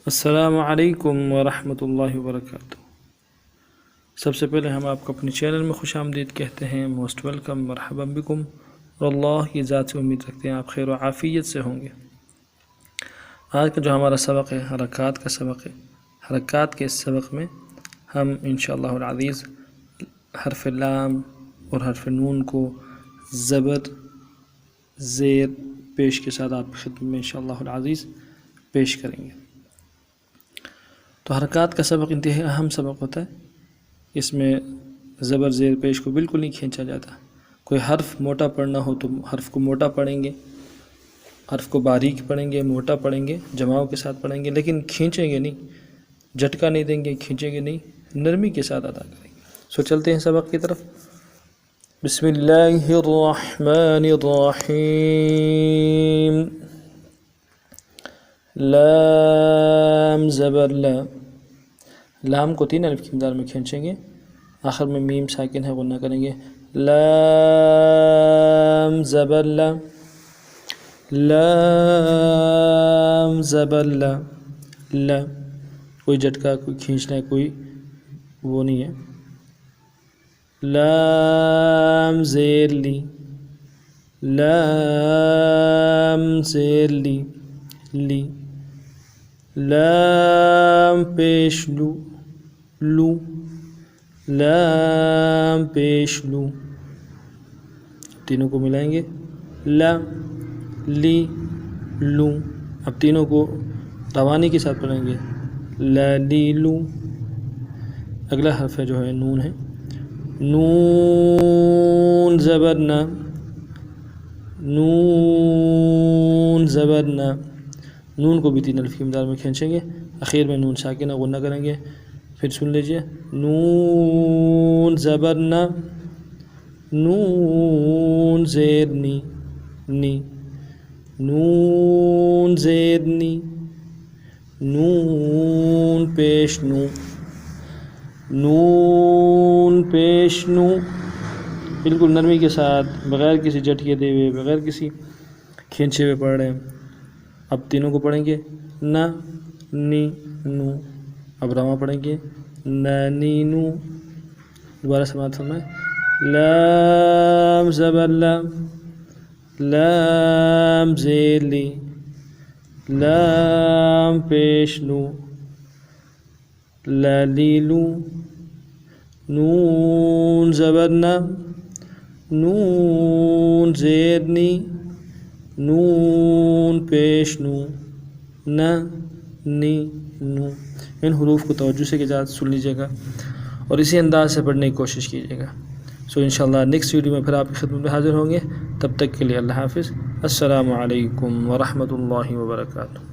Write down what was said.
السلام علیکم ورحمۃ اللہ وبرکاتہ۔ سب سے پہلے ہم آپ کو اپنے چینل میں خوش آمدید کہتے ہیں، موسٹ ویلکم، مرحبا بکم، اور اللہ کی ذات سے امید رکھتے ہیں آپ خیر و عافیت سے ہوں گے۔ آج کا جو ہمارا سبق ہے حرکات کا سبق ہے۔ حرکات کے اس سبق میں ہم انشاءاللہ العزیز حرف لام اور حرف نون کو زبر زیر پیش کے ساتھ آپ کی خدمت میں انشاءاللہ العزیز پیش کریں گے۔ تو حرکات کا سبق انتہائی اہم سبق ہوتا ہے۔ اس میں زبر زیر پیش کو بالکل نہیں کھینچا جاتا۔ کوئی حرف موٹا پڑھنا ہو تو حرف کو موٹا پڑھیں گے، حرف کو باریک پڑھیں گے، موٹا پڑھیں گے، جماؤں کے ساتھ پڑھیں گے، لیکن کھینچیں گے نہیں، جھٹکا نہیں دیں گے، کھینچیں گے نہیں، نرمی کے ساتھ ادا کریں گے۔ چلتے ہیں سبق کی طرف۔ بسم اللہ الرحمن الرحیم۔ لام زبر لا، لام کو 3 الف کی مقدار میں کھینچیں گے، آخر میں میم ساکن ہے غنہ کریں گے۔ لام زبر لا، لام زبر لا، لا، کوئی جھٹکا، کوئی کھینچنا ہے، کوئی وہ نہیں ہے۔ لام زیر لی، لام زیر لی، لی، لام پیش لو، لو، لام پیش لو، تینوں کو ملائیں گے، لا، لی، لو۔ اب تینوں کو روانی کے ساتھ پڑھیں گے، لا، لی، لو۔ اگلا حرف ہے جو ہے نون ہے، نون زبر نا، نون زبر نا، نون کو بھی 3 الف کی مقدار میں کھینچیں گے، اخیر میں نون ساکنہ غنہ کریں گے۔ پھر سن لیجئے، نون زبر نا، نون زیر نی، نی، نون زیر نی، نون پیش نو، نون پیش نو، بالکل نرمی کے ساتھ، بغیر کسی جھٹکے دے ہوئے، بغیر کسی کھینچے ہوئے پڑھ رہے ہیں۔ اب تینوں کو پڑھیں گے، نا، نی، نو۔ اب رواں پڑھیں گے، نا، نی، نو۔ دوبارہ سماعت فرمائیں، لام زبر لا، لام زیر لی، لام پیش لو، لا، لی، لو، نون زبر نا، نون زیر نی، نون پیش نو، نا، نی، نو۔ ان حروف کو توجہ سے کے ساتھ سن لیجیے گا اور اسی انداز سے پڑھنے کی کوشش کیجیے گا۔ انشاءاللہ نیکسٹ ویڈیو میں پھر آپ کی خدمت میں حاضر ہوں گے۔ تب تک کے لیے اللہ حافظ۔ السلام علیکم ورحمۃ اللہ وبرکاتہ۔